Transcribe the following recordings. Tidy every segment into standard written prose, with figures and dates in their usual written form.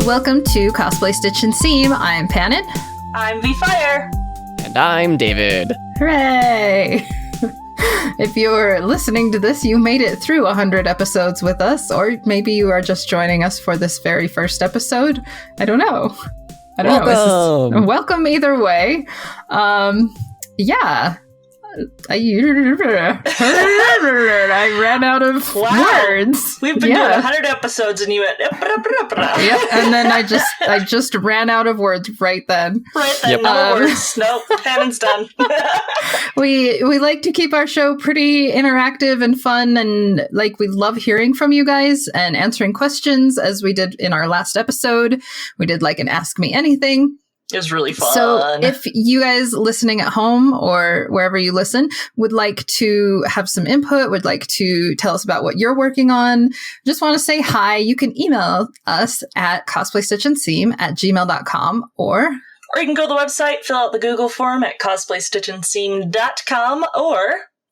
Welcome to Cosplay Stitch and Seam. I'm Panin. I'm V-Fire. And I'm David. Hooray! If you're listening to this, you made it through 100 episodes with us, or maybe you are just joining us for this very first episode. I don't know. Welcome. Welcome either way. Yeah. I ran out of words. We've been doing 100 episodes and you went... Yep, and then I just ran out of words right then. No more words. Nope, Panin's done. We like to keep our show pretty interactive and fun, and we love hearing from you guys and answering questions, as we did in our last episode. We did an Ask Me Anything. It was really fun. So if you guys listening at home or wherever you listen would like to have some input, would like to tell us about what you're working on, just want to say hi, you can email us at cosplaystitchandseam@gmail.com or you can go to the website, fill out the Google form at cosplaystitchandseam.com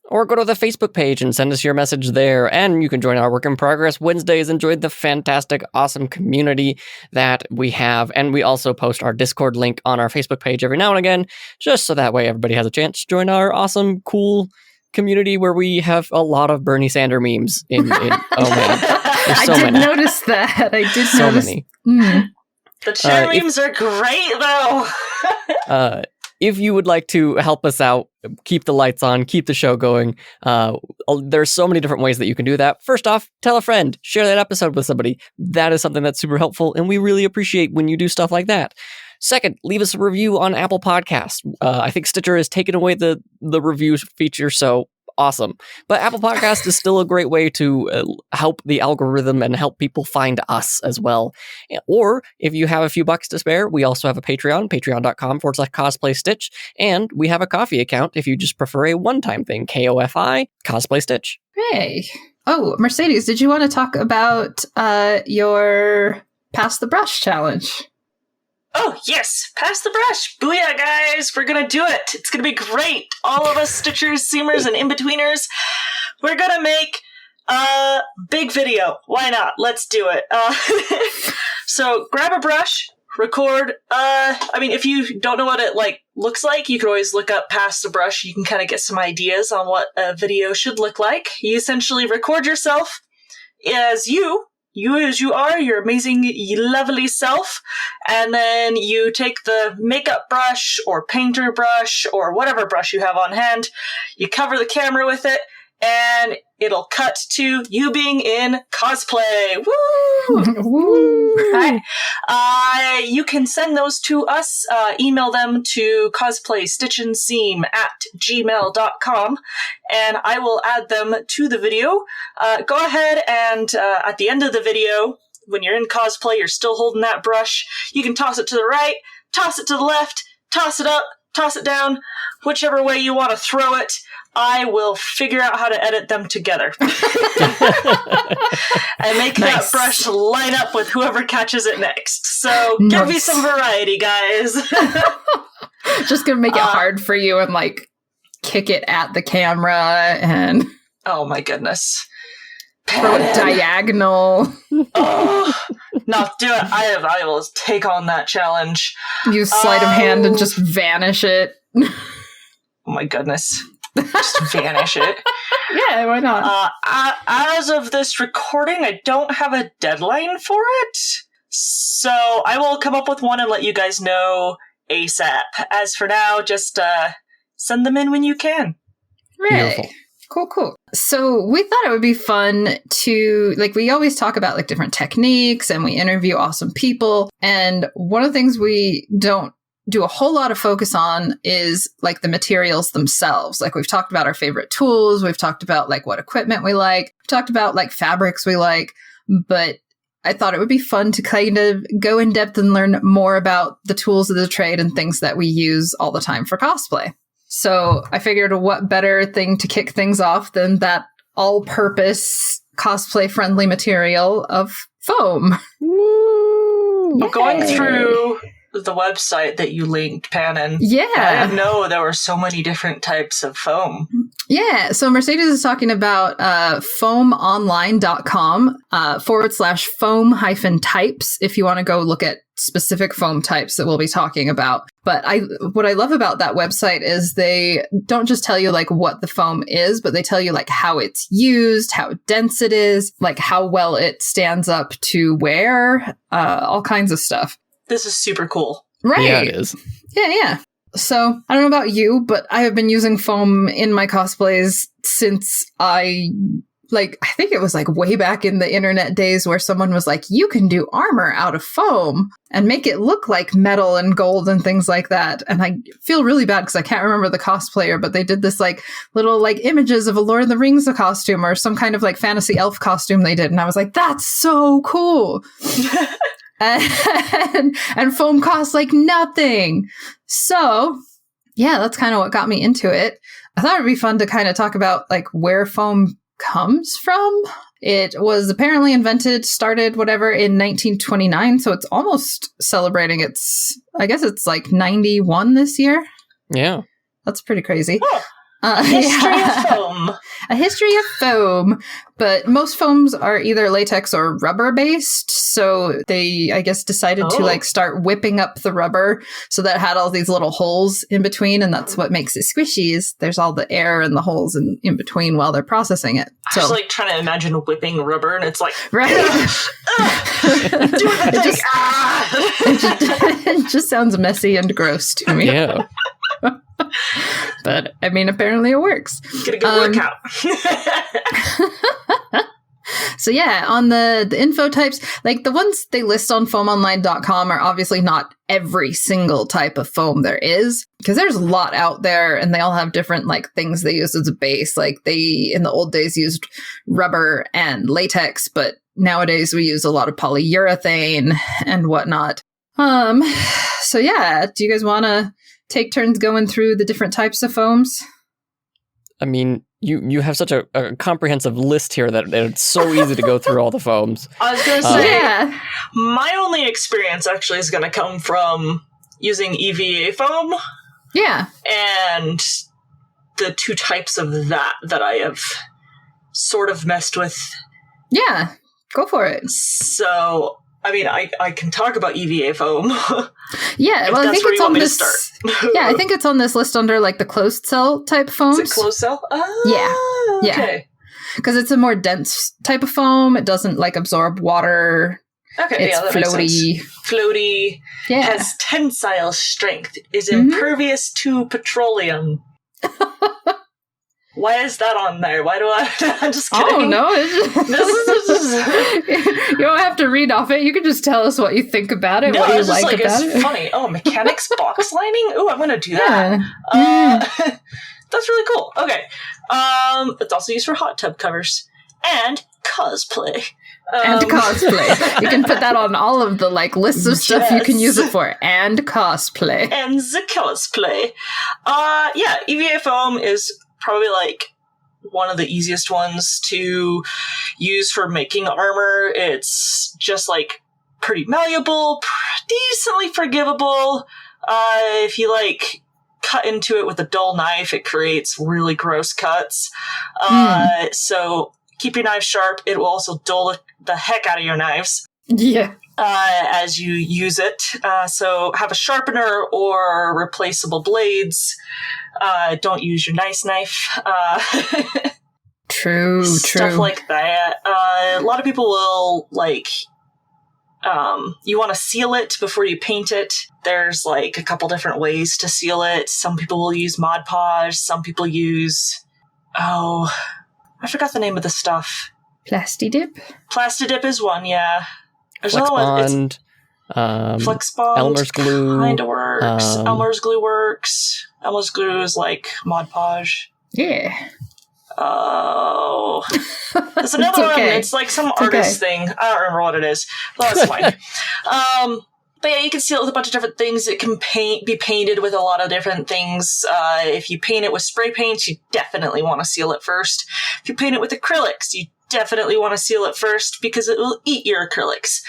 or go to the Facebook page and send us your message there. And you can join our Work in Progress Wednesdays and join the fantastic, awesome community that we have. And we also post our Discord link on our Facebook page every now and again, just so that way everybody has a chance to join our awesome, cool community where we have a lot of Bernie Sanders memes. Oh, man. There's so many. Notice that. I did so notice. Many. Mm. The chair memes are great, though. If you would like to help us out, keep the lights on, keep the show going, there's so many different ways that you can do that. First off, tell a friend, share that episode with somebody. That is something that's super helpful, and we really appreciate when you do stuff like that. Second, leave us a review on Apple Podcasts. I think Stitcher has taken away the review feature, so awesome. But Apple Podcast is still a great way to help the algorithm and help people find us as well. Or if you have a few bucks to spare, we also have a Patreon, patreon.com/cosplaystitch. And we have a coffee account if you just prefer a one-time thing, KOFI, Cosplay Stitch. Hey. Oh, Mercedes, did you want to talk about your Pass the Brush challenge? Oh, yes. Pass the brush. Booyah, guys. We're going to do it. It's going to be great. All of us Stitchers, Seamers, and in-betweeners, we're going to make a big video. Why not? Let's do it. So grab a brush, record. If you don't know what it looks like, you can always look up Pass the Brush. You can kind of get some ideas on what a video should look like. You essentially record yourself as you as you are, your amazing, lovely self, and then you take the makeup brush or painter brush or whatever brush you have on hand, you cover the camera with it, and it'll cut to you being in cosplay. Woo! Woo! Right. You can send those to us, email them to cosplaystitchandseam@gmail.com, and I will add them to the video. Go ahead and at the end of the video, when you're in cosplay, you're still holding that brush, you can toss it to the right, toss it to the left, toss it up, toss it down, whichever way you want to throw it. I will figure out how to edit them together. And make that brush line up with whoever catches it next. So give me some variety, guys. Just gonna make it hard for you and kick it at the camera and... Oh my goodness. Throw it diagonal. Oh, no, do it. I will take on that challenge. Use sleight of hand and just vanish it. Oh my goodness. Just vanish it. Yeah, why not? As of this recording, I don't have a deadline for it. So I will come up with one and let you guys know ASAP. As for now, just send them in when you can. Right. Cool. So we thought it would be fun to, we always talk about different techniques and we interview awesome people. And one of the things we don't do a whole lot of focus on is the materials themselves. We've talked about our favorite tools. We've talked about what equipment we like. We've talked about fabrics we like, but I thought it would be fun to kind of go in depth and learn more about the tools of the trade and things that we use all the time for cosplay. So I figured what better thing to kick things off than that all-purpose cosplay-friendly material of foam. Woo! Going through the website that you linked, Panin. Yeah. I didn't know there were so many different types of foam. Yeah, so Mercedes is talking about foamonline.com /foam -types if you want to go look at specific foam types that we'll be talking about. But what I love about that website is they don't just tell you like what the foam is, but they tell you like how it's used, how dense it is, like how well it stands up to wear, all kinds of stuff. This is super cool. Right. Yeah, it is. Yeah. So, I don't know about you, but I have been using foam in my cosplays since I think it was like way back in the internet days where someone was like, you can do armor out of foam and make it look like metal and gold and things like that. And I feel really bad because I can't remember the cosplayer, but they did this like little like images of a Lord of the Rings costume or some kind of like fantasy elf costume they did. And I was like, that's so cool. And foam costs like nothing. So, yeah, that's kind of what got me into it. I thought it'd be fun to kind of talk about like where foam comes from. It was apparently started whatever in 1929, so it's almost celebrating I guess it's like 91 this year. Yeah. That's pretty crazy. Huh. History of foam. A history of foam, but most foams are either latex or rubber based. So they, I guess, decided to like start whipping up the rubber so that it had all these little holes in between, and that's what makes it squishy. Is there's all the air and the holes in between while they're processing it. So I was like trying to imagine whipping rubber, and it's like right, do the thing. It just sounds messy and gross to me. Yeah. But I mean, apparently it works. Get a good workout. So yeah, on the info types, like the ones they list on foamonline.com are obviously not every single type of foam there is, because there's a lot out there and they all have different like things they use as a base. Like they, in the old days, used rubber and latex, but nowadays we use a lot of polyurethane and whatnot. So yeah, do you guys want to take turns going through the different types of foams? I mean, you have such a comprehensive list here that it's so easy to go through all the foams. I was going to say, my only experience actually is going to come from using EVA foam. Yeah. And the two types of that I have sort of messed with. Yeah, go for it. So, I mean, I can talk about EVA foam. Yeah, well, I think it's on this. Yeah, I think it's on this list under like the closed cell type foams. Is it closed cell? Yeah. Okay. Because it's a more dense type of foam. It doesn't like absorb water. Okay, it's that floaty. makes sense. Floaty. Yeah. Has tensile strength. Is impervious to petroleum. Why is that on there? Why do I'm just kidding. Oh, no. You don't have to read off it. You can just tell us what you think about it, what you like about it. It's funny. Oh, mechanics box lining? Oh, I'm going to do that. That's really cool. Okay. It's also used for hot tub covers. And cosplay. And cosplay. You can put that on all of the like lists of stuff you can use it for. And cosplay. And the cosplay. Yeah, EVA foam is probably like one of the easiest ones to use for making armor. It's just like pretty malleable, decently forgivable. If you like cut into it with a dull knife, it creates really gross cuts. So keep your knife sharp. It will also dull the heck out of your knives. Yeah. As you use it. So have a sharpener or replaceable blades. Don't use your nice knife. True. Stuff like that. A lot of people will, like, you want to seal it before you paint it. There's, like, a couple different ways to seal it. Some people will use Mod Podge. Some people use... Oh, I forgot the name of the stuff. Plastidip? Plastidip is one, yeah. There's Flex another Bond. Flex Bond Elmer's Glue. kind of works. Elmer's Glue works. Elmer's Glue is like Mod Podge. Yeah. Oh. There's another one. It's like some artist thing. I don't remember what it is. Well, that's fine. But yeah, you can seal it with a bunch of different things. It can be painted with a lot of different things. If you paint it with spray paints, you definitely want to seal it first. If you paint it with acrylics, you definitely want to seal it first because it will eat your acrylics.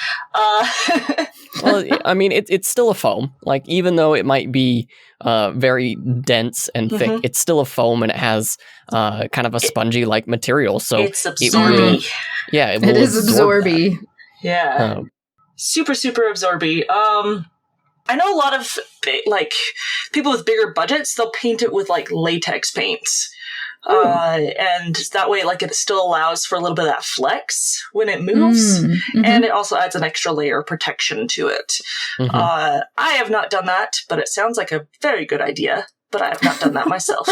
Well, I mean, it's still a foam. Like, even though it might be very dense and thick, it's still a foam, and it has kind of a spongy-like material. So it's absorby. It is absorby. Yeah. Super, super absorby. I know a lot of like people with bigger budgets, they'll paint it with like latex paints. And that way, like, it still allows for a little bit of that flex when it moves, and it also adds an extra layer of protection to it. I have not done that, but it sounds like a very good idea, but I have not done that myself.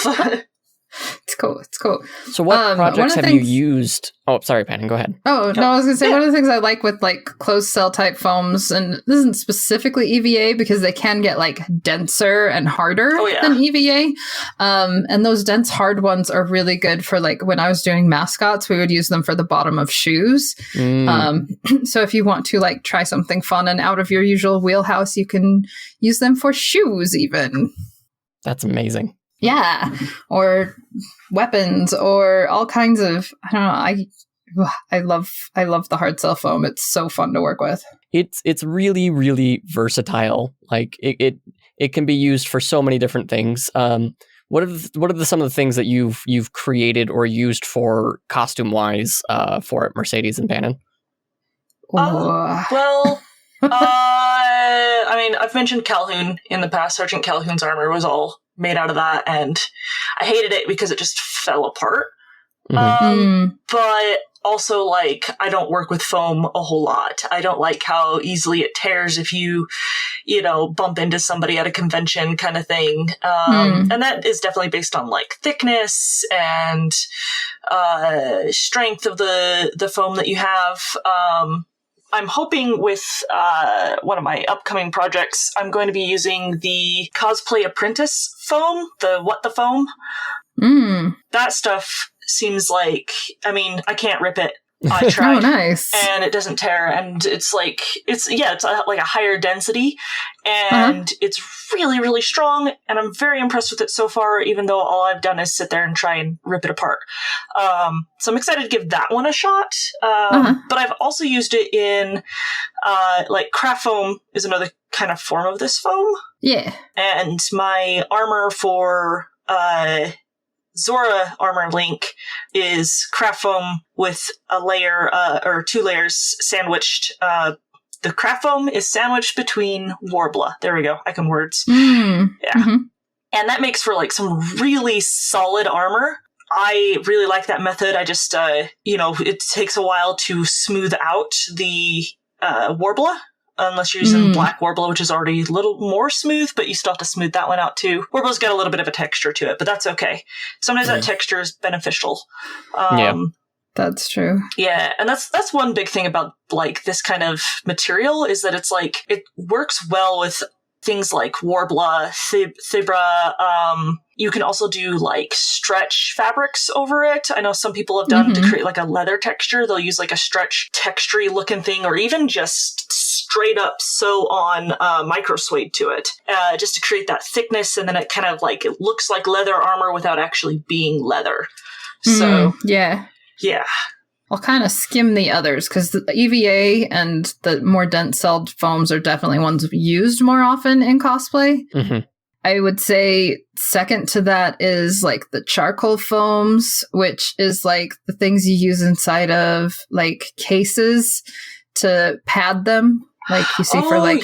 It's cool. It's cool. So what projects have you used? Oh, sorry, Pannon, go ahead. Oh, no, I was going to say, one of the things I like with, like, closed cell type foams, and this isn't specifically EVA because they can get, like, denser and harder than EVA. And those dense, hard ones are really good for, like, when I was doing mascots, we would use them for the bottom of shoes. So if you want to, like, try something fun and out of your usual wheelhouse, you can use them for shoes, even. That's amazing. Yeah, or weapons, or all kinds of, I don't know, I love the hard cell foam. It's so fun to work with. It's really, really versatile. Like, it can be used for so many different things. What are some of the things that you've created or used for costume wise for Mercedes and Pannon? Well, I mean, I've mentioned Calhoun in the past. Sergeant Calhoun's armor was all made out of that, and I hated it because it just fell apart. But also, like, I don't work with foam a whole lot. I don't like how easily it tears if you bump into somebody at a convention kind of thing. And that is definitely based on, like, thickness and strength of the foam that you have. I'm hoping with one of my upcoming projects, I'm going to be using the Cosplay Apprentice foam, the foam. That stuff seems like, I mean, I can't rip it. I tried. Oh, nice. And it doesn't tear, and it's like, it's like a higher density, and it's really, really strong, and I'm very impressed with it so far, even though all I've done is sit there and try and rip it apart. So I'm excited to give that one a shot. But I've also used it in, like, craft foam is another kind of form of this foam. Yeah. And my armor for, Zora Armor Link is craft foam with a layer, or 2 layers sandwiched. The craft foam is sandwiched between Warbler. There we go. I can words. Yeah. And that makes for, like, some really solid armor. I really like that method. I just, it takes a while to smooth out the Warbler. Unless you're using black Warbler, which is already a little more smooth, but you still have to smooth that one out too. Warbler's got a little bit of a texture to it, but that's okay. Sometimes that texture is beneficial. That's true. Yeah, and that's one big thing about, like, this kind of material is that it's like, it works well with things like Warbler, Thibra. You can also do, like, stretch fabrics over it. I know some people have done to create, like, a leather texture. They'll use, like, a stretch textury looking thing, or even just straight up sew on micro suede to it, just to create that thickness, and then it kind of, like, it looks like leather armor without actually being leather. So yeah. I'll kind of skim the others, because the EVA and the more dense-celled foams are definitely ones used more often in cosplay. I would say second to that is, like, the charcoal foams, which is, like, the things you use inside of, like, cases to pad them. Like you see for, like,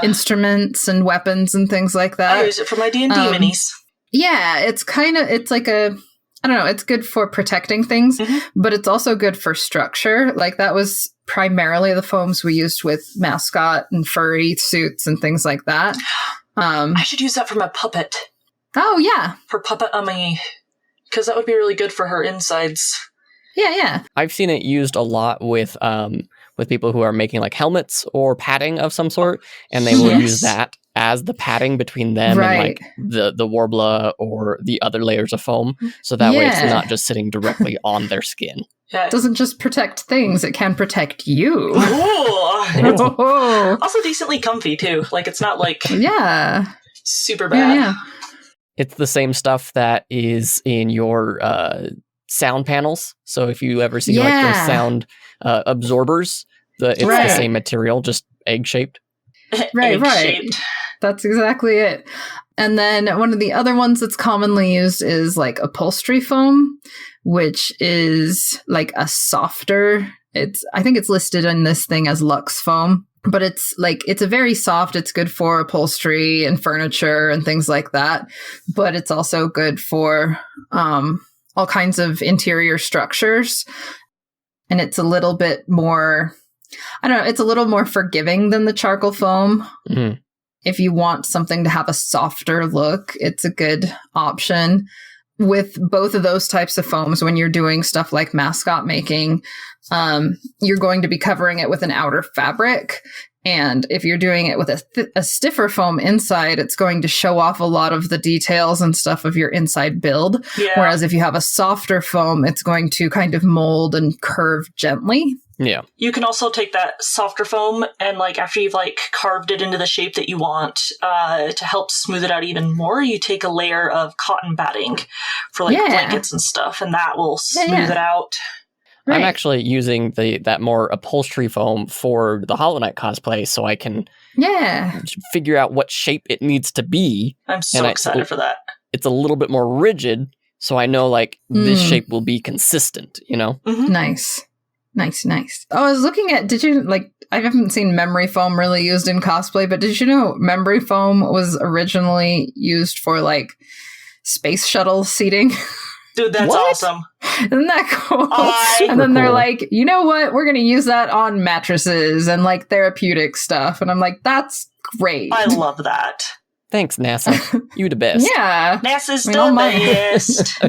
instruments and weapons and things like that. I use it for my D&D minis. Yeah, it's like a, I don't know, it's good for protecting things, but it's also good for structure. Like, that was primarily the foams we used with mascot and furry suits and things like that. I should use that for my puppet. Oh, yeah. For Puppet Ummy, because that would be really good for her insides. Yeah. I've seen it used a lot with people who are making, like, helmets or padding of some sort, and they will use that as the padding between them and, like, the Warbler or the other layers of foam, so that way it's not just sitting directly on their skin. Yeah. It doesn't just protect things, it can protect you. Ooh. Also decently comfy, too. Like, it's not, like, super bad. Yeah. It's the same stuff that is in your sound panels. So if you ever see like those sound absorbers, it's the same material, just egg-shaped. Right. That's exactly it. And then one of the other ones that's commonly used is like upholstery foam, which is like a softer, I think it's listed in this thing as Luxe foam, but it's a very soft, it's good for upholstery and furniture and things like that. But it's also good for all kinds of interior structures. And it's a little bit more, I don't know, it's a little more forgiving than the charcoal foam. Mm-hmm. If you want something to have a softer look, it's a good option. With both of those types of foams, when you're doing stuff like mascot making, you're going to be covering it with an outer fabric. And if you're doing it with a stiffer foam inside, it's going to show off a lot of the details and stuff of your inside build. Yeah. Whereas if you have a softer foam, it's going to kind of mold and curve gently. Yeah. You can also take that softer foam and like after you've like carved it into the shape that you want, to help smooth it out even more, you take a layer of cotton batting for like blankets and stuff, and that will smooth it out. Right. I'm actually using that more upholstery foam for the Hollow Knight cosplay, so I can figure out what shape it needs to be. I'm so excited for that. It's a little bit more rigid, so I know like this shape will be consistent, you know? Mm-hmm. Nice. Oh, I was looking at, I haven't seen memory foam really used in cosplay, but did you know memory foam was originally used for like space shuttle seating? Dude, that's awesome. Isn't that cool? And then they're like, you know what? We're going to use that on mattresses and like therapeutic stuff. And I'm like, that's great. I love that. Thanks, NASA. You the best. Yeah. NASA's the best.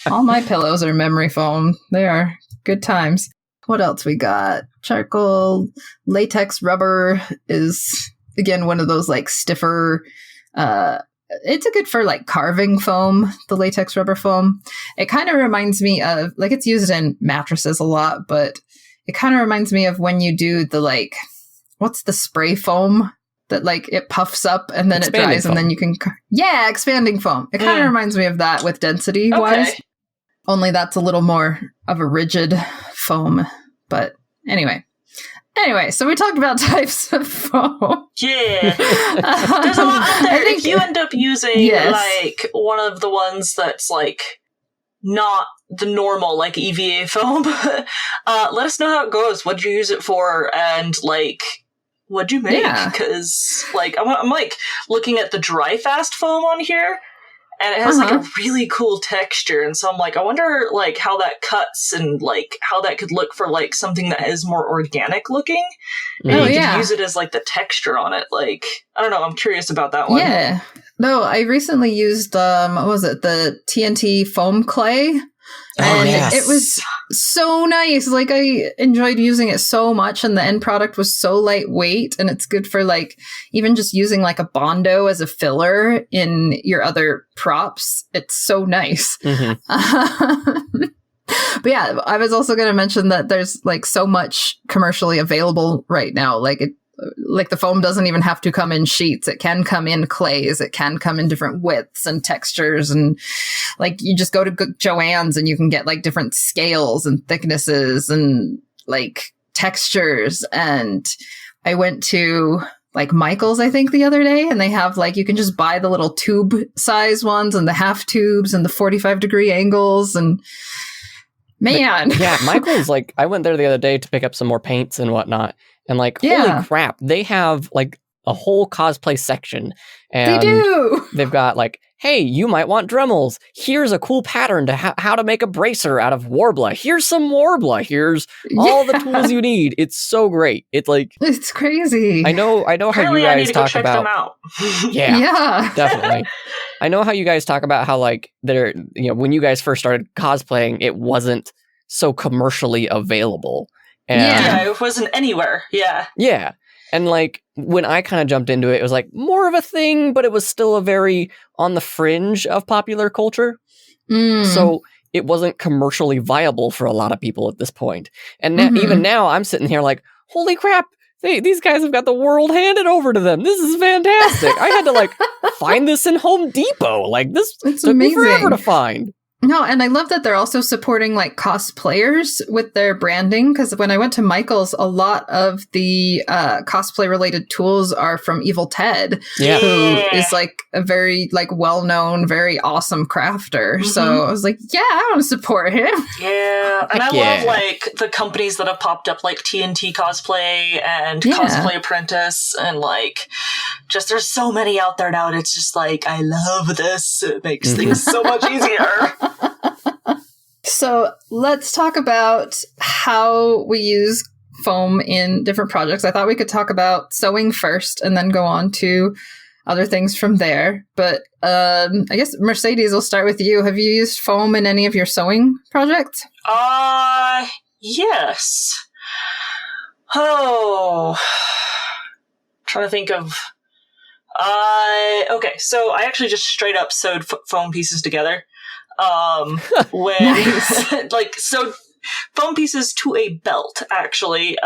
All my pillows are memory foam. They are good times. What else we got? Charcoal, latex rubber is, again, one of those like stiffer, it's a good for like carving foam, the latex rubber foam. It kind of reminds me of, like, it's used in mattresses a lot, but it kind of reminds me of when you do the like, what's the spray foam that like it puffs up and then expanding it dries foam. And then you can, expanding foam. It kind of reminds me of that with density wise. Only that's a little more of a rigid foam. But anyway, so we talked about types of foam. Yeah. There's a lot out there. If you end up using like one of the ones that's like not the normal like EVA foam, let us know how it goes. What'd you use it for? And like, what'd you make? Because like I'm like looking at the dry fast foam on here. And it has like a really cool texture. And so I'm like, I wonder like how that cuts and like how that could look for like something that is more organic looking. And you could use it as like the texture on it. Like, I don't know. I'm curious about that one. Yeah. No, I recently used, what was it? The TNT foam clay. And it was so nice. Like, I enjoyed using it so much, and the end product was so lightweight, and it's good for like even just using like a Bondo as a filler in your other props. It's so nice. Mm-hmm. But yeah, I was also going to mention that there's like so much commercially available right now. Like the foam doesn't even have to come in sheets. It can come in clays. It can come in different widths and textures. And like you just go to Joann's and you can get like different scales and thicknesses and like textures. And I went to like Michael's, I think, the other day, and they have like, you can just buy the little tube size ones and the half tubes and the 45-degree angles. And man. Yeah, Michael's like, I went there the other day to pick up some more paints and whatnot. And like, holy crap, they have like a whole cosplay section. And they do. They've got like, hey, you might want Dremels. Here's a cool pattern to how to make a bracer out of Warbler. Here's some Warbler. Here's all the tools you need. It's so great. It's like, it's crazy. I know how you guys talk about. Them out. Yeah, definitely. I know how you guys talk about how like when you guys first started cosplaying, it wasn't so commercially available. And it wasn't anywhere. Yeah. And like when I kind of jumped into it, it was like more of a thing, but it was still a very on the fringe of popular culture. So it wasn't commercially viable for a lot of people at this point. And even now I'm sitting here like, holy crap, these guys have got the world handed over to them. This is fantastic. I had to like find this in Home Depot. Like this took me forever to find. No, and I love that they're also supporting like cosplayers with their branding, because when I went to Michael's, a lot of the cosplay related tools are from Evil Ted, who is like a very like well-known, very awesome crafter. Mm-hmm. So I was like, yeah, I want to support him. Yeah, and I love like the companies that have popped up, like TNT Cosplay and Cosplay Apprentice, and like just there's so many out there now, and it's just like, I love this. It makes things so much easier. So let's talk about how we use foam in different projects. I thought we could talk about sewing first and then go on to other things from there. But I guess, Mercedes, we'll start with you. Have you used foam in any of your sewing projects? Yes. Oh, trying to think of... okay, so I actually just straight up sewed foam pieces together. When like sewed foam pieces to a belt, actually.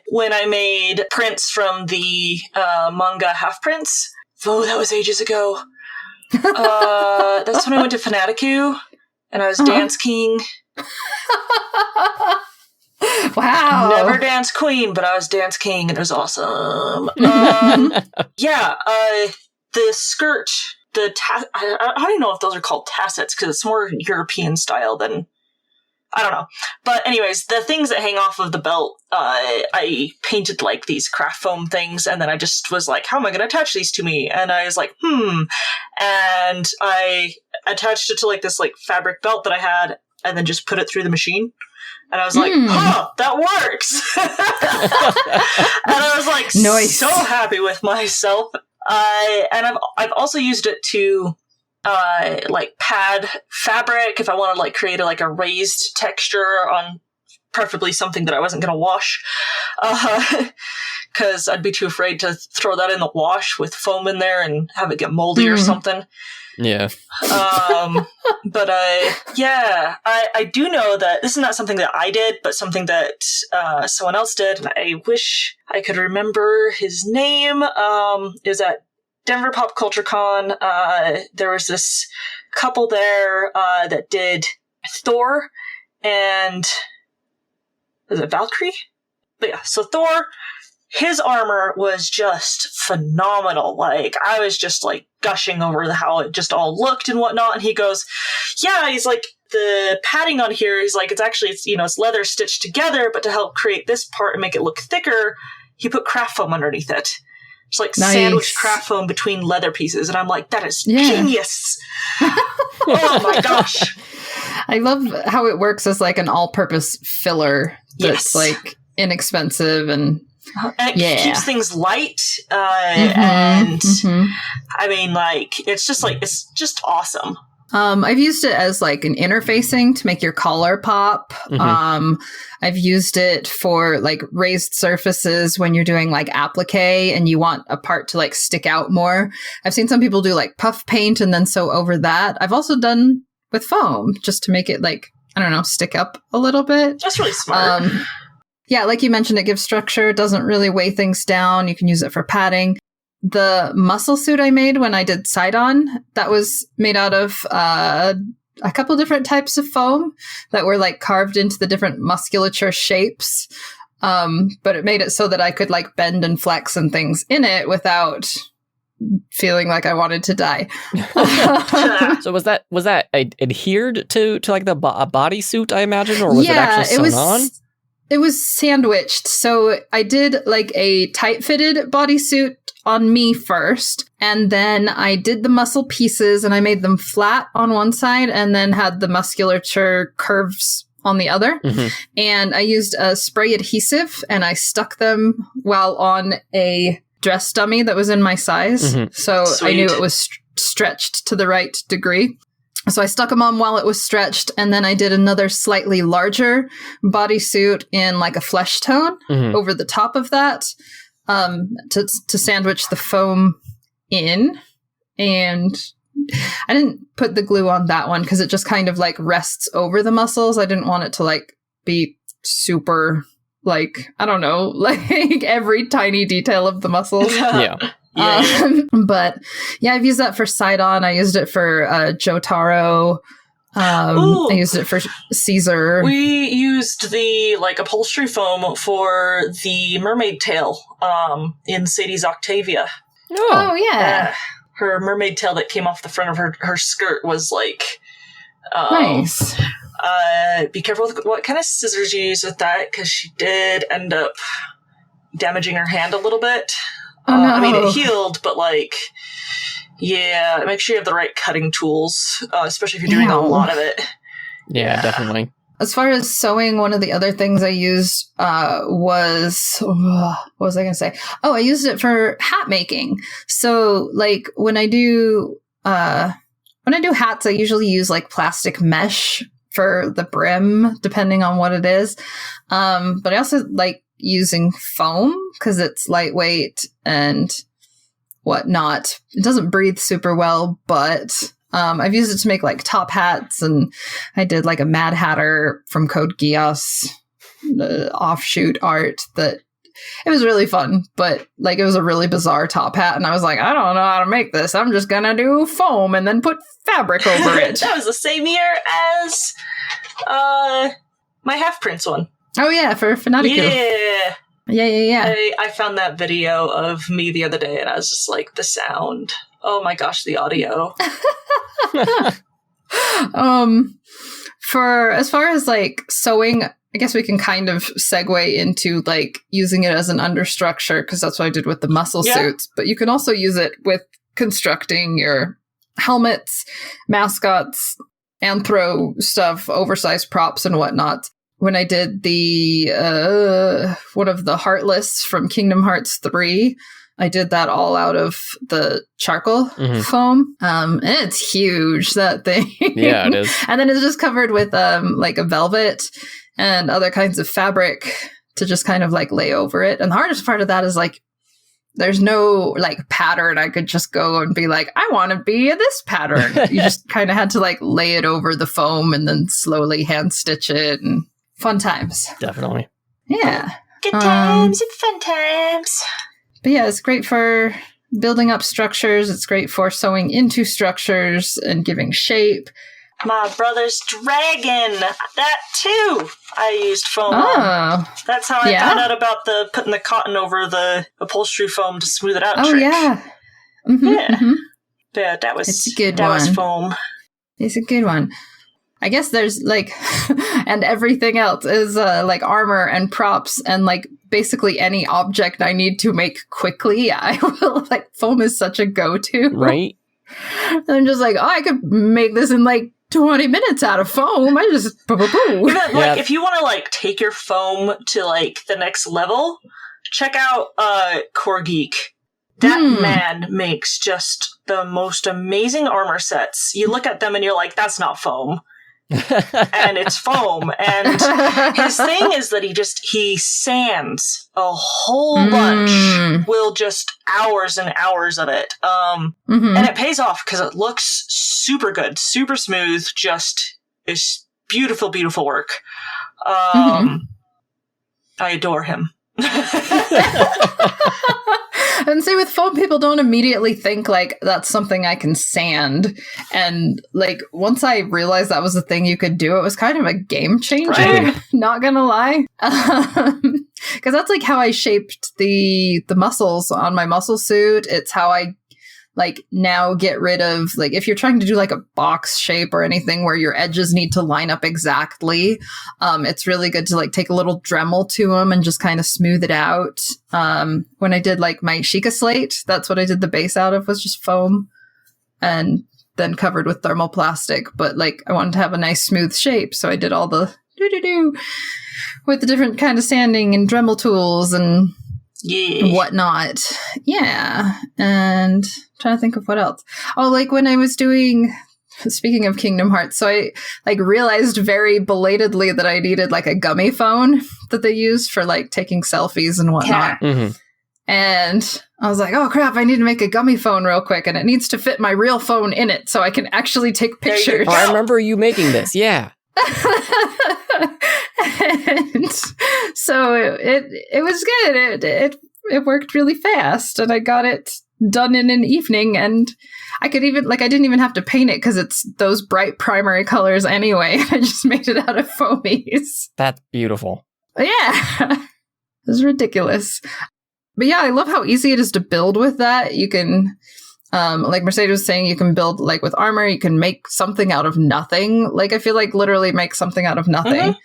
When I made prints from the manga Half Prince. Oh, that was ages ago. That's when I went to Fanaticu and I was Dance King. Wow. Never Dance Queen, but I was Dance King and it was awesome. The skirt, I don't even know if those are called tassets because it's more European style than, I don't know. But anyways, the things that hang off of the belt, I painted like these craft foam things, and then I just was like, how am I going to attach these to me? And I was like, and I attached it to like this like fabric belt that I had, and then just put it through the machine. And I was like, that works! And I was like, nice. So happy with myself. And I've also used it to like pad fabric if I want to like create a raised texture on preferably something that I wasn't going to wash, because I'd be too afraid to throw that in the wash with foam in there and have it get moldy or something. Yeah. But I do know that this is not something that I did, but something that someone else did, and I wish I could remember his name. It was at Denver Pop Culture Con. There was this couple there that did Thor and was it Valkyrie? But yeah, so Thor, his armor was just phenomenal. Like, I was just like gushing over how it just all looked and whatnot. And he goes, yeah, he's like, the padding on here, he's like, it's leather stitched together, but to help create this part and make it look thicker, he put craft foam underneath it. It's like sandwiched craft foam between leather pieces. And I'm like, that is genius. Oh my gosh. I love how it works as like an all-purpose filler that's like inexpensive and it keeps things light. And I mean, like, it's just awesome. I've used it as like an interfacing to make your collar pop. I've used it for like raised surfaces when you're doing like applique and you want a part to like stick out more. I've seen some people do like puff paint and then sew over that. I've also done with foam just to make it like, I don't know, stick up a little bit. That's really smart. Yeah, like you mentioned, it gives structure. It doesn't really weigh things down. You can use it for padding. The muscle suit I made when I did side-on, that was made out of a couple different types of foam that were like carved into the different musculature shapes. But it made it so that I could like bend and flex and things in it without feeling like I wanted to die. So was that adhered to like the bodysuit, I imagine, or was it actually sewn on? It was sandwiched. So I did like a tight-fitted bodysuit on me first, and then I did the muscle pieces and I made them flat on one side and then had the musculature curves on the other. And I used a spray adhesive and I stuck them while on a dress dummy that was in my size. So Sweet. I knew it was stretched to the right degree. So I stuck them on while it was stretched, and then I did another slightly larger bodysuit in like a flesh tone over the top of that to sandwich the foam in. And I didn't put the glue on that one because it just kind of like rests over the muscles. I didn't want it to like be super like, I don't know, like every tiny detail of the muscles. But yeah, I've used that for side-on. I used it for Jotaro. I used it for Caesar. We used the upholstery foam for the mermaid tail in Sadie's Octavia. Oh yeah. Her mermaid tail that came off the front of her skirt was nice. Be careful with what kind of scissors you use with that, because she did end up damaging her hand a little bit. Oh, no. I mean, it healed, but yeah, make sure you have the right cutting tools, especially if you're doing a lot of it. Yeah, definitely. As far as sewing, one of the other things I used was, what was I going to say? Oh, I used it for hat making. So when I do hats, I usually use plastic mesh for the brim, depending on what it is. But I also like using foam because it's lightweight and whatnot. It doesn't breathe super well, but I've used it to make top hats, and I did a Mad Hatter from Code Geass offshoot art that it was really fun, but it was a really bizarre top hat, and I was like, I don't know how to make this. I'm just gonna do foam and then put fabric over it. That was the same year as my Half Prince one. Oh yeah, for Fanatico. Yeah. I found that video of me the other day, and I was just like, the sound. Oh my gosh, the audio. For as far as sewing, I guess we can kind of segue into using it as an understructure, because that's what I did with the muscle suits. But you can also use it with constructing your helmets, mascots, anthro stuff, oversized props and whatnot. When I did the one of the Heartless from Kingdom Hearts 3, I did that all out of the charcoal foam. And it's huge, that thing. Yeah, it is. And then it's just covered with a velvet and other kinds of fabric to just kind of lay over it. And the hardest part of that is there's no pattern. I could just go and be I want to be this pattern. You just kind of had to lay it over the foam and then slowly hand stitch it, and fun times. Definitely. Yeah. Good times and fun times. But yeah, it's great for building up structures. It's great for sewing into structures and giving shape. My brother's dragon, that too, I used foam on. That's how I found out about putting the cotton over the upholstery foam to smooth it out trick. Yeah. Yeah, that was, it's a good that one. was foam. It's a good one. I guess there's and everything else is armor and props and basically any object I need to make quickly. I will foam is such a go-to. Right. And I'm just I could make this in 20 minutes out of foam. I just Even, if you want to take your foam to the next level, check out Core Geek. That man makes just the most amazing armor sets. You look at them and you're like, that's not foam. And it's foam. And his thing is that he sands a whole bunch. Will just hours and hours of it. And it pays off because it looks super good, super smooth, just is beautiful, beautiful work. I adore him. And see, with foam, people don't immediately think that's something I can sand. And once I realized that was the thing you could do, it was kind of a game changer. Right. Not gonna lie, because that's how I shaped the muscles on my muscle suit. It's how I now get rid of if you're trying to do a box shape or anything where your edges need to line up exactly, it's really good to take a little Dremel to them and just kind of smooth it out. When I did my Sheikah slate, that's what I did the base out of, was just foam and then covered with thermoplastic. But I wanted to have a nice smooth shape, so I did all the with the different kind of sanding and Dremel tools and whatnot. Yeah. And I'm trying to think of what else. Oh, when I was doing, speaking of Kingdom Hearts, so I realized very belatedly that I needed a gummy phone that they used for taking selfies and whatnot. And I was like, oh crap, I need to make a gummy phone real quick, and it needs to fit my real phone in it so I can actually take pictures. Oh, I remember you making this, yeah. And so it was good. It worked really fast, and I got it done in an evening, and I could even, like, I didn't even have to paint it because it's those bright primary colors anyway. I just made it out of foamies. That's beautiful. Yeah. It was ridiculous. But yeah, I love how easy it is to build with that. You can, like Mercedes was saying, you can build, like, with armor, you can make something out of nothing. Like, I feel like literally make something out of nothing.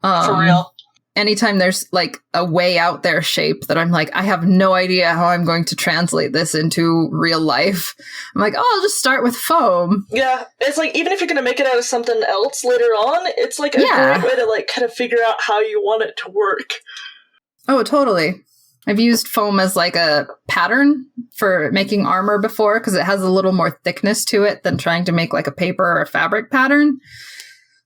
For real. Anytime there's, like, a way out there shape that I'm like, I have no idea how I'm going to translate this into real life. I'm like, oh, I'll just start with foam. Yeah, it's like, even if you're going to make it out of something else later on, it's like a great way to, like, kind of figure out how you want it to work. Oh, totally. I've used foam as, like, a pattern for making armor before because it has a little more thickness to it than trying to make, like, a paper or a fabric pattern.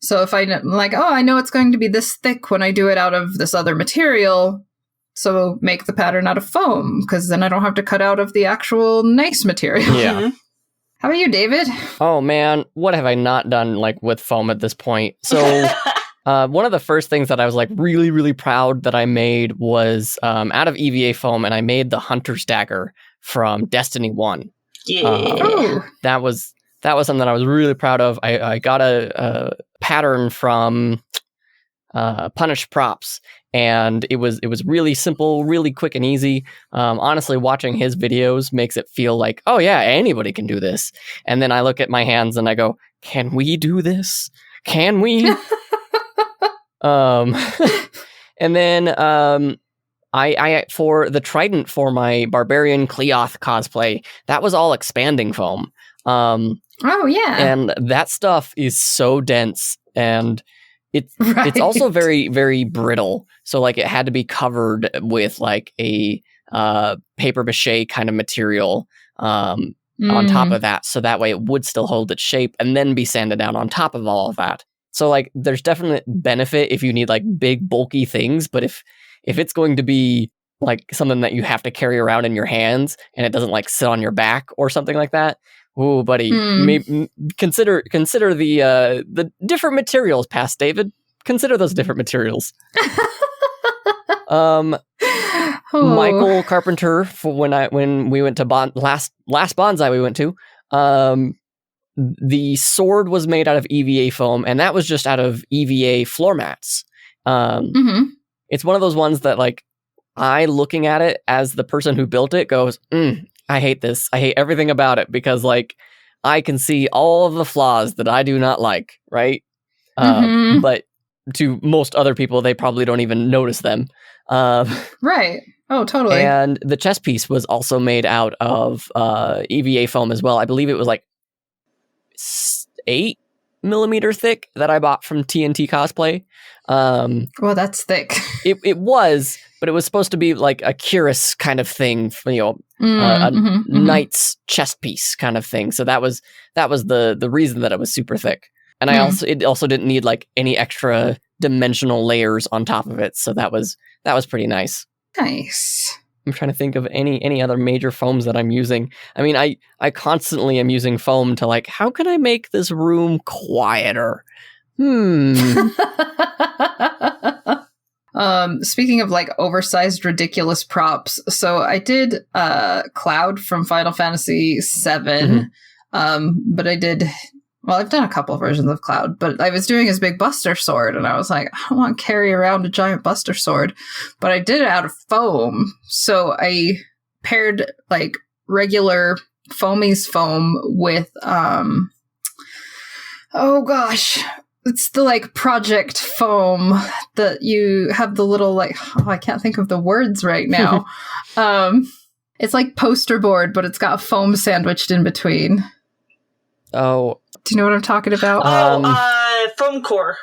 So if I'm like, oh, I know it's going to be this thick when I do it out of this other material, so make the pattern out of foam, because then I don't have to cut out of the actual nice material. Yeah. How about you, David? Oh, man. What have I not done, like, with foam at this point? So one of the first things that I was, like, really, really proud that I made was out of EVA foam, and I made the Hunter's Dagger from Destiny 1. Yeah. That was something that I was really proud of. I got a pattern from Punished Props, and it was really simple, really quick and easy. Honestly, watching his videos makes it feel like, oh yeah, anybody can do this. And then I look at my hands and I go, can we do this? Can we? And then I for the trident for my Barbarian Cleoth cosplay, that was all expanding foam. Oh, yeah. And that stuff is so dense, and it's also very, very brittle. So, like, it had to be covered with, like, a paper mache kind of material on top of that. So that way it would still hold its shape and then be sanded down on top of all of that. So, like, there's definite benefit if you need, like, big, bulky things. But if it's going to be, like, something that you have to carry around in your hands and it doesn't, like, sit on your back or something like that, ooh, buddy, consider the different materials, past David. Consider those different materials. Michael Carpenter, for when we went to last bonsai we went to, the sword was made out of EVA foam, and that was just out of EVA floor mats. It's one of those ones that, like, I, looking at it as the person who built it, goes, I hate this. I hate everything about it because, like, I can see all of the flaws that I do not like, right? But to most other people, they probably don't even notice them. Right. Oh, totally. And the chest piece was also made out of EVA foam as well. I believe it was like 8 millimeter thick that I bought from TNT Cosplay. Well, that's thick. It was, but it was supposed to be like a cuirass kind of thing, a knight's chest piece kind of thing. So that was the reason that it was super thick. And it also didn't need, like, any extra dimensional layers on top of it. So that was pretty nice. Nice. I'm trying to think of any other major foams that I'm using. I mean, I constantly am using foam to, like, how can I make this room quieter? Speaking of, like, oversized, ridiculous props, so I did Cloud from Final Fantasy VII, but I've done a couple versions of Cloud, but I was doing his big Buster Sword, and I was like, I don't want to carry around a giant Buster Sword, but I did it out of foam, so I paired, like, regular Foamies foam with, oh gosh, it's the, like, project foam that you have the little, like, I can't think of the words right now. It's like poster board, but it's got foam sandwiched in between. Oh. Do you know what I'm talking about? Foam core.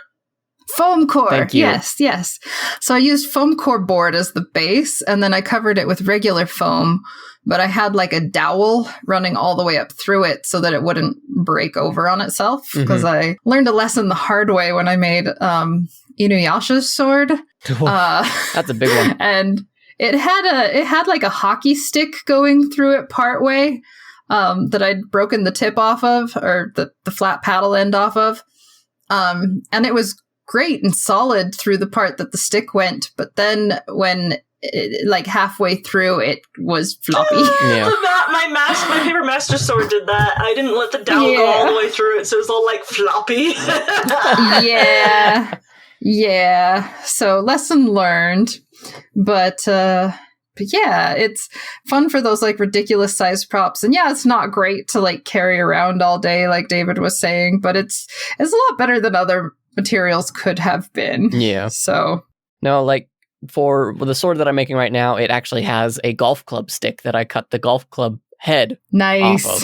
Foam core. Thank you. Yes. So I used foam core board as the base, and then I covered it with regular foam, but I had, like, a dowel running all the way up through it so that it wouldn't break over on itself, because I learned a lesson the hard way when I made Inuyasha's sword. That's a big one. And it had like a hockey stick going through it part way. That I'd broken the tip off of, or the flat paddle end off of. And it was great and solid through the part that the stick went. But then when like halfway through it was floppy. Yeah. My paper master sword did that. I didn't let the dowel go all the way through it, so it was all like floppy. Yeah. So lesson learned. But yeah, it's fun for those like ridiculous sized props. And yeah, it's not great to like carry around all day, like David was saying, but it's a lot better than other materials could have been. Yeah. So no, like for the sword that I'm making right now, it actually has a golf club stick that I cut the golf club head nice. off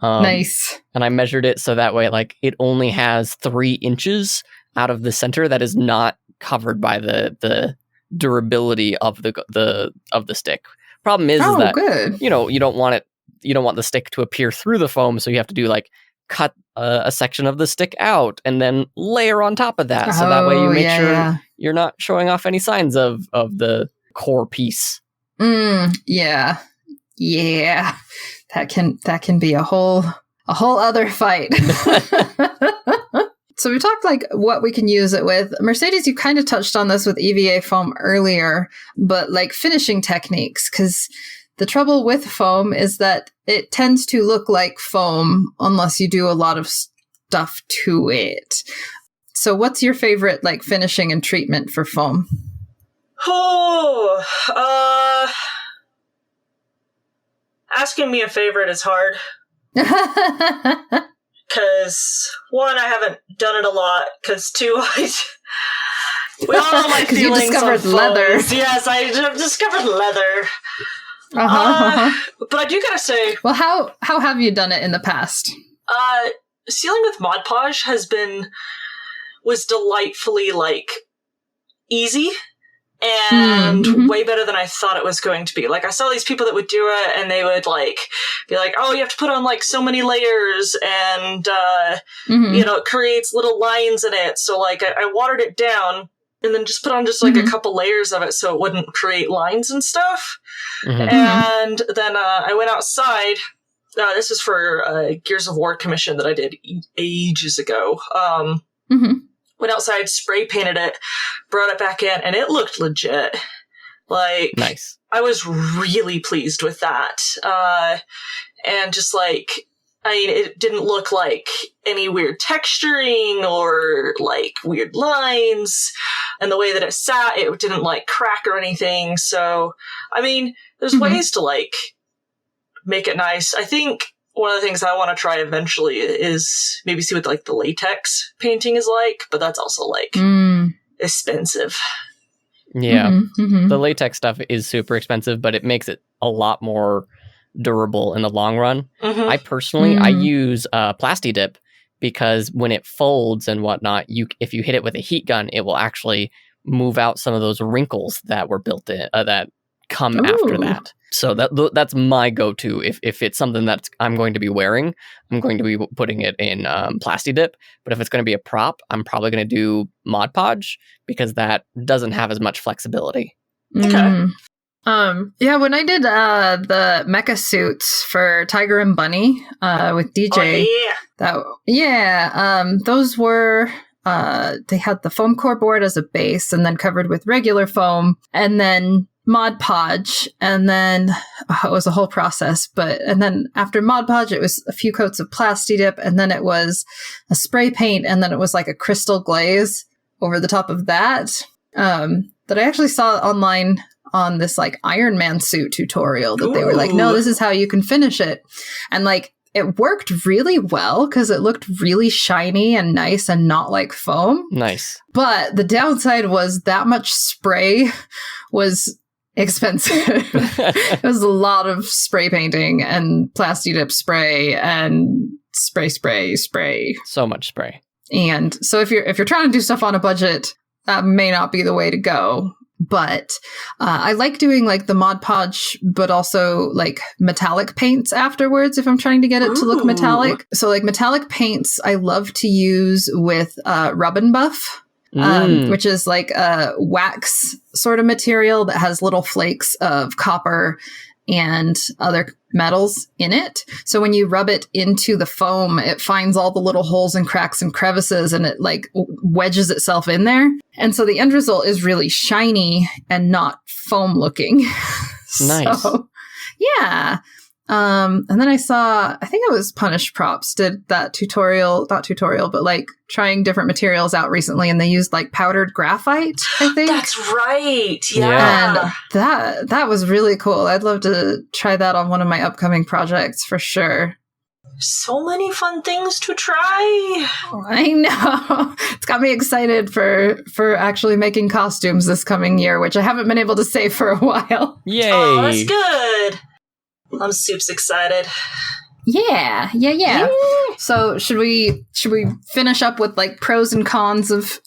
of. Nice. And I measured it so that way, like, it only has 3 inches out of the center that is not covered by the durability of the stick. Problem is that good. you don't want the stick to appear through the foam, so you have to do like cut a section of the stick out and then layer on top of that, so that way you make sure you're not showing off any signs of the core piece. Yeah. That can be a whole other fight. So we talked like what we can use it with. Mercedes, you kind of touched on this with EVA foam earlier, but like finishing techniques, because the trouble with foam is that it tends to look like foam unless you do a lot of stuff to it. So what's your favorite like finishing and treatment for foam? Asking me a favorite is hard. Because, 1, I haven't done it a lot. Because, 2, we all know my feelings you discovered on leather. Foams. Yes, I discovered leather. But I do gotta say... Well, how have you done it in the past? Sealing with Mod Podge was delightfully, like, easy. And way better than I thought it was going to be. Like, I saw these people that would do it, and they would, like, be like, oh, you have to put on, like, so many layers, and, it creates little lines in it. So, like, I watered it down, and then just put on just, like, a couple layers of it so it wouldn't create lines and stuff. And then I went outside. This is for Gears of War commission that I did ages ago. Went outside, spray painted it, brought it back in, and it looked legit. Like, nice. I was really pleased with that. And just like, I mean, it didn't look like any weird texturing or like weird lines. And the way that it sat, it didn't like crack or anything. So, I mean, there's ways to like make it nice. I think one of the things I want to try eventually is maybe see what like the latex painting is like, but that's also like expensive. Yeah. The latex stuff is super expensive, but it makes it a lot more durable in the long run. I personally, I use Plastidip because when it folds and whatnot, if you hit it with a heat gun, it will actually move out some of those wrinkles that were built in, that come after that. So that's my go-to. If it's something that I'm going to be wearing, I'm going to be putting it in Plastidip. But if it's going to be a prop, I'm probably going to do Mod Podge because that doesn't have as much flexibility. Okay. Yeah, when I did the mecha suits for Tiger and Bunny with DJ, those were they had the foam core board as a base and then covered with regular foam and then Mod Podge, and then it was a whole process. And then after Mod Podge, it was a few coats of Plastidip, and then it was a spray paint, and then it was like a crystal glaze over the top of that. That I actually saw online on this like Iron Man suit tutorial that they were like, no, this is how you can finish it, and like it worked really well because it looked really shiny and nice and not like foam. Nice, but the downside was that much spray was expensive. It was a lot of spray painting and Plastidip spray and spray. So much spray. And so if you're trying to do stuff on a budget, that may not be the way to go. But I like doing like the Mod Podge, but also like metallic paints afterwards if I'm trying to get it to look metallic. So like metallic paints, I love to use with Rub and Buff. Which is like a wax sort of material that has little flakes of copper and other metals in it. So when you rub it into the foam, it finds all the little holes and cracks and crevices and it like wedges itself in there. And so the end result is really shiny and not foam looking. Nice. So, yeah. And then I think it was Punish Props did that not tutorial, but like trying different materials out recently, and they used like powdered graphite, I think. That's right. Yeah. And that was really cool. I'd love to try that on one of my upcoming projects for sure. So many fun things to try. I know. It's got me excited for actually making costumes this coming year, which I haven't been able to say for a while. Yay. Oh, that's good. I'm super excited. Yeah. So should we finish up with like pros and cons of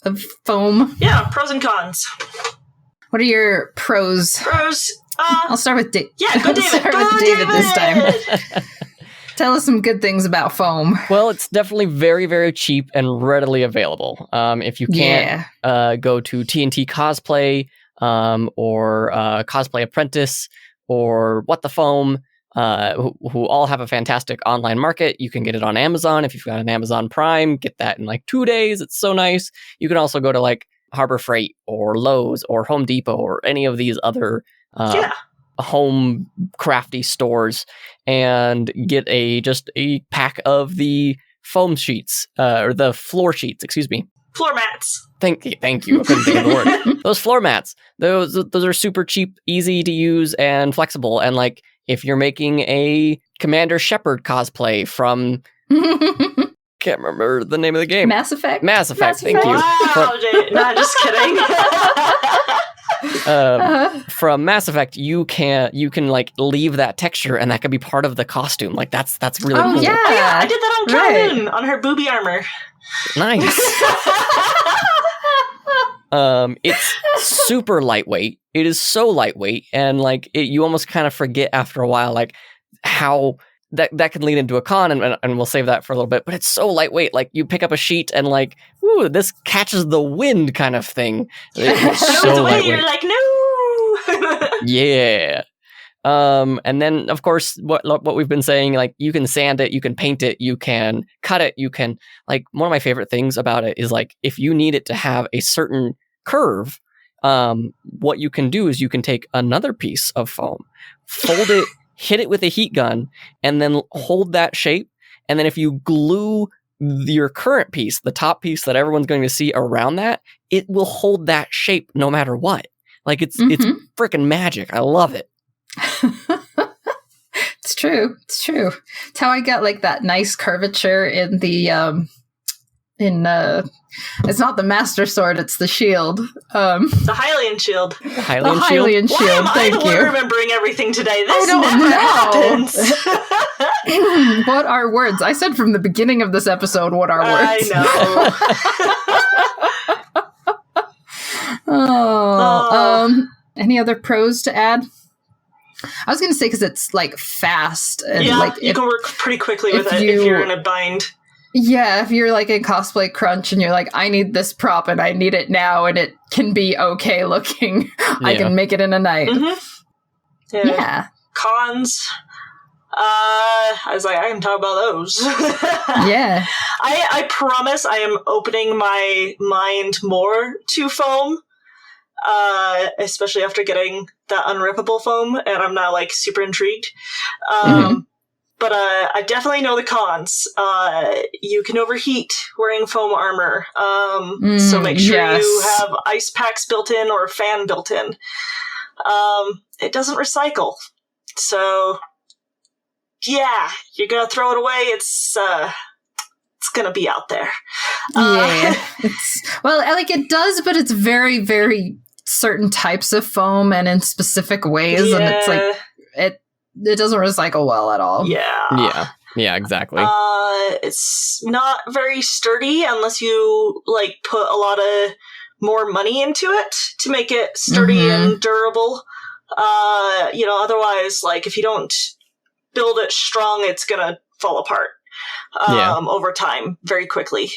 foam? Yeah, pros and cons. What are your pros? I'll start with David. Yeah, go David. David this time. Tell us some good things about foam. Well, it's definitely very, very cheap and readily available. If you can't go to TNT Cosplay or Cosplay Apprentice or What the Foam, who all have a fantastic online market. You can get it on Amazon. If you've got an Amazon Prime, get that in like 2 days. It's so nice. You can also go to like Harbor Freight or Lowe's or Home Depot or any of these other home crafty stores and get just a pack of the foam sheets or the floor sheets, excuse me. Floor mats. Thank you. I couldn't think of the word. Those floor mats. Those are super cheap, easy to use, and flexible. And like if you're making a Commander Shepard cosplay from can't remember the name of the game. Mass Effect. Thank you. Wow, no, just kidding. From Mass Effect, you can like leave that texture, and that could be part of the costume. Like that's really cool. Yeah. Oh, yeah, I did that on Calhoun on her booby armor. Nice. It's super lightweight. It is so lightweight, and like you almost kind of forget after a while, like how that can lead into a con, and we'll save that for a little bit. But it's so lightweight. Like you pick up a sheet, and like, ooh, this catches the wind, kind of thing. It's so lightweight. You're like, no. Yeah. And then of course what we've been saying, like you can sand it, you can paint it, you can cut it, you can like one of my favorite things about it is like if you need it to have a certain curve, what you can do is you can take another piece of foam, fold it, hit it with a heat gun, and then hold that shape. And then if you glue your current piece, the top piece that everyone's going to see around that, it will hold that shape no matter what. Like it's freaking magic. I love it. It's true. It's how I get like that nice curvature in the it's not the Master Sword, it's the shield. The Hylian shield. Hylian shield. Why am I Thank the one you. remembering everything today? I This don't never happens. What are words? I said from the beginning of this episode, what are words? I know. Any other pros to add? I was going to say because it's like fast and like you can work pretty quickly with it if you're in a bind. Yeah, if you're like in cosplay crunch and you're like, I need this prop and I need it now, and it can be okay looking. I can make it in a night. Mm-hmm. Yeah. Cons. I was like, I can talk about those. Yeah. I promise I am opening my mind more to foam. Especially after getting that unrippable foam, and I'm now like super intrigued. But I definitely know the cons. You can overheat wearing foam armor, so make sure you have ice packs built in or a fan built in. It doesn't recycle, so yeah, you're gonna throw it away. It's gonna be out there. Like it does, but it's very, very certain types of foam and in specific ways, and it's like it doesn't recycle well at all. Yeah, exactly. It's not very sturdy unless you like put a lot of more money into it to make it sturdy and durable. Otherwise, like if you don't build it strong, it's gonna fall apart over time very quickly.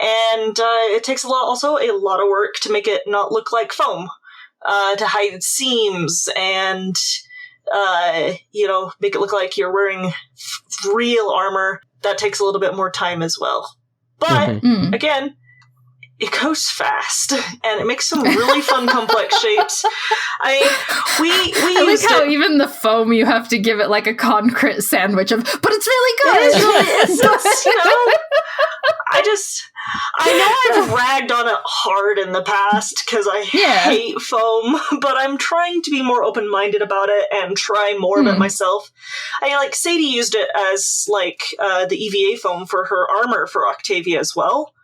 And it takes a lot of work to make it not look like foam, to hide seams and, make it look like you're wearing real armor. That takes a little bit more time as well. But, again, it goes fast, and it makes some really fun, complex shapes. We I like how even the foam, you have to give it like a concrete sandwich of, but it's really good. It's, you know, I know I've ragged on it hard in the past because I hate foam, but I'm trying to be more open-minded about it and try more of it myself. Like Sadie used it as like the EVA foam for her armor for Octavia as well.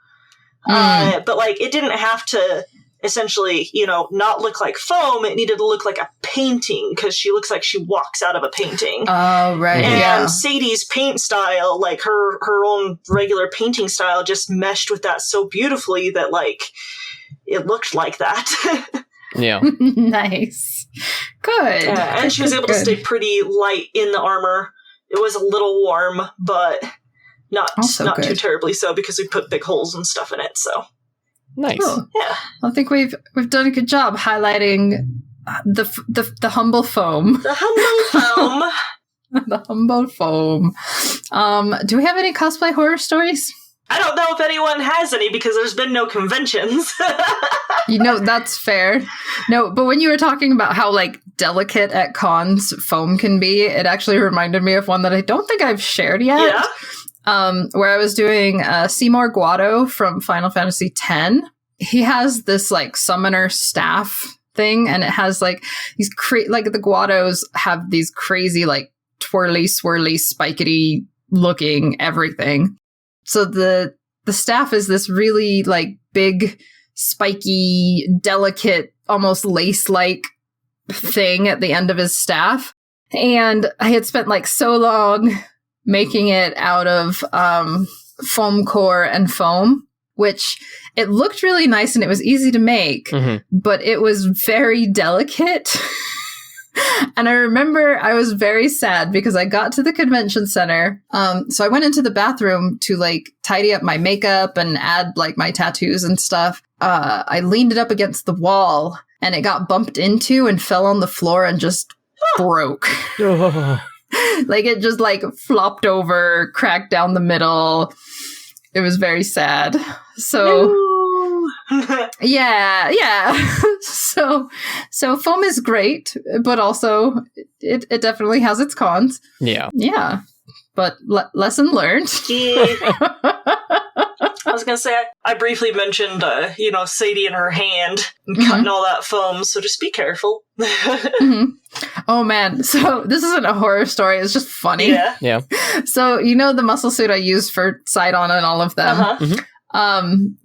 But like it didn't have to essentially, you know, not look like foam. It needed to look like a painting because she looks like she walks out of a painting. Oh, right. And Sadie's paint style, like her own regular painting style, just meshed with that so beautifully that like it looked like that. Yeah. Nice. Good. Yeah, and she was able to stay pretty light in the armor. It was a little warm, but not too terribly so because we put big holes and stuff in it. So nice. Cool. Yeah, I think we've done a good job highlighting the humble foam. The humble foam. The humble foam. Do we have any cosplay horror stories? I don't know if anyone has any because there's been no conventions. You know, that's fair. No, but when you were talking about how like delicate at cons foam can be, it actually reminded me of one that I don't think I've shared yet. Yeah. Where I was doing Seymour Guado from Final Fantasy X. He has this like summoner staff thing, and it has like these like the Guados have these crazy like twirly, swirly, spikety looking everything. So the staff is this really like big, spiky, delicate, almost lace-like thing at the end of his staff. And I had spent like so long making it out of foam core and foam, which it looked really nice and it was easy to make, but it was very delicate. And I remember I was very sad because I got to the convention center. So I went into the bathroom to like tidy up my makeup and add like my tattoos and stuff. I leaned it up against the wall and it got bumped into and fell on the floor and just broke. Like it just like flopped over, cracked down the middle. It was very sad. So yeah. So foam is great, but also it definitely has its cons. Yeah. But lesson learned. I was gonna say I briefly mentioned Sadie and her hand and cutting all that foam, so just be careful. Oh man, so this isn't a horror story, it's just funny. Yeah. So you know the muscle suit I used for Sidon and all of them?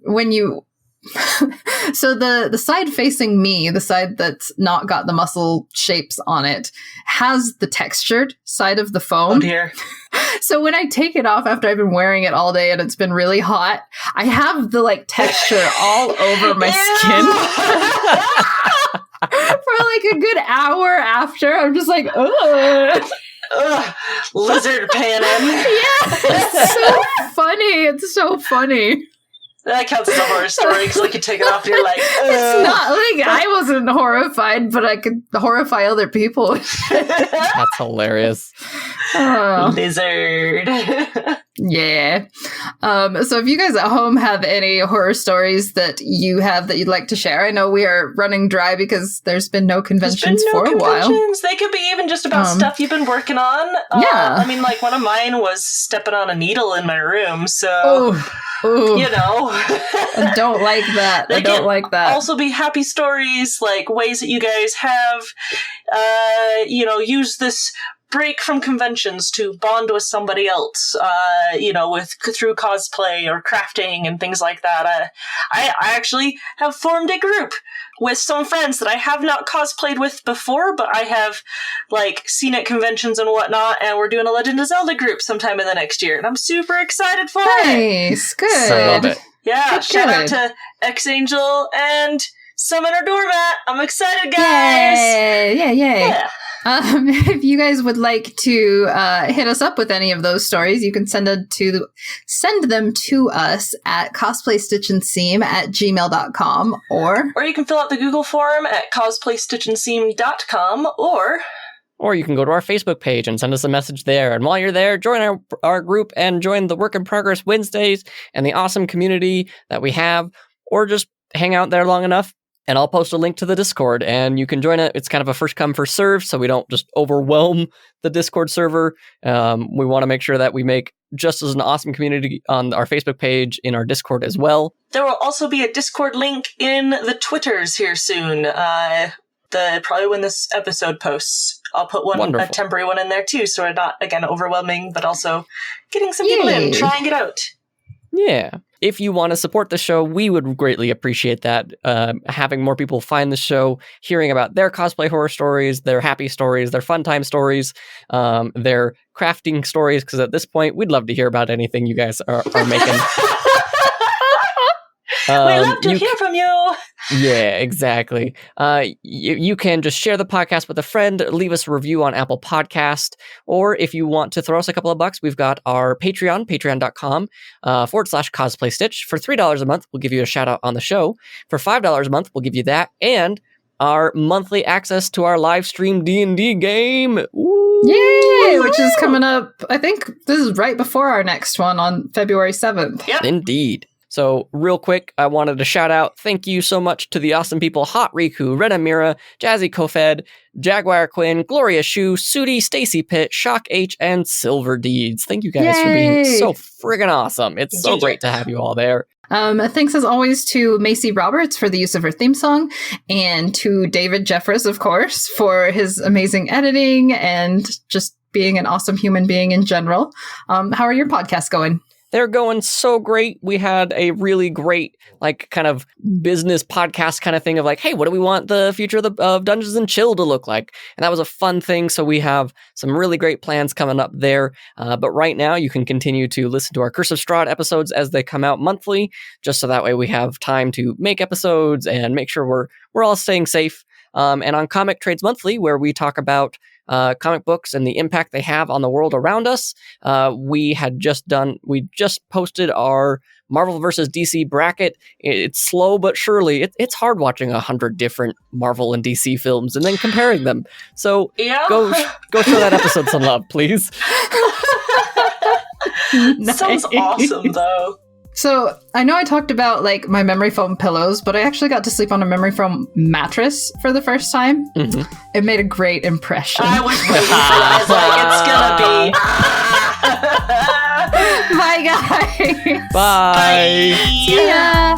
When you so the side facing me, the side that's not got the muscle shapes on it, has the textured side of the foam. Oh dear. So when I take it off after I've been wearing it all day and it's been really hot, I have the like texture all over my skin. For like a good hour after, I'm just like, ugh. Lizard panning. Yeah, it's so funny. It's so funny. That counts as a horror story because like you take it off and you're like, ugh. It's not like I wasn't horrified, but I could horrify other people. That's hilarious. Lizard. Yeah. So if you guys at home have any horror stories that you have that you'd like to share, I know we are running dry because there's been no conventions for a while. They could be even just about stuff you've been working on. Yeah. I mean, like one of mine was stepping on a needle in my room, so... Ooh. You know. I don't like that. I don't like that. Also be happy stories, like ways that you guys have, use this break from conventions to bond with somebody else, through cosplay or crafting and things like that. I actually have formed a group with some friends that I have not cosplayed with before, but I have seen at conventions and whatnot, and we're doing a Legend of Zelda group sometime in the next year, and I'm super excited for it. Nice, good. So love it. Yeah, shout out to X-Angel and Summoner Doormat. I'm excited, guys. Yay. Yeah. If you guys would like to hit us up with any of those stories, you can send them to us at cosplaystitchandseam@gmail.com or you can fill out the Google form at cosplaystitchandseam.com or you can go to our Facebook page and send us a message there. And while you're there, join our group and join the Work in Progress Wednesdays and the awesome community that we have. or just hang out there long enough, and I'll post a link to the Discord, and you can join it. It's kind of a first come, first serve, so we don't just overwhelm the Discord server. We want to make sure that we make just as an awesome community on our Facebook page, in our Discord as well. There will also be a Discord link in the Twitters here soon. Probably when this episode posts. I'll put a temporary one in there too, so we're not, again, overwhelming, but also getting some people in, trying it out. Yeah. If you want to support the show, we would greatly appreciate that. Having more people find the show, hearing about their cosplay horror stories, their happy stories, their fun time stories, their crafting stories, because at this point, we'd love to hear about anything you guys are making. We love to hear from you. Yeah, exactly. You can just share the podcast with a friend, leave us a review on Apple Podcast, or if you want to throw us a couple of bucks, we've got our Patreon, patreon.com/cosplay stitch. For $3 a month, we'll give you a shout out on the show. For $5 a month, we'll give you that and our monthly access to our live stream D&D game. Ooh. Yay! Which is coming up, I think this is right before our next one on February 7th. Yep. Indeed. So real quick, I wanted to shout out, thank you so much to the awesome people, Hot Riku, Red Amira, Jazzy Kofed, Jaguar Quinn, Gloria Shu, Sudi, Stacy Pitt, Shock H, and Silver Deeds. Thank you guys for being so friggin' awesome. It's so great to have you all there. Thanks as always to Macy Roberts for the use of her theme song, and to David Jeffress, of course, for his amazing editing and just being an awesome human being in general. How are your podcasts going? They're going so great. We had a really great, kind of business podcast kind of thing of hey, what do we want the future of Dungeons and Chill to look like? And that was a fun thing. So we have some really great plans coming up there. But right now, you can continue to listen to our Curse of Strahd episodes as they come out monthly, just so that way we have time to make episodes and make sure we're all staying safe. And on Comic Trades Monthly, where we talk about comic books and the impact they have on the world around us. We just posted our Marvel vs. DC bracket. It's slow, but surely it's hard watching 100 different Marvel and DC films and then comparing them. So go show that episode some love, please. Nice. Sounds awesome, though. So I know I talked about my memory foam pillows, but I actually got to sleep on a memory foam mattress for the first time. Mm-hmm. It made a great impression. I was waiting for it. It's gonna be. Bye, guys. Bye. Bye. See ya.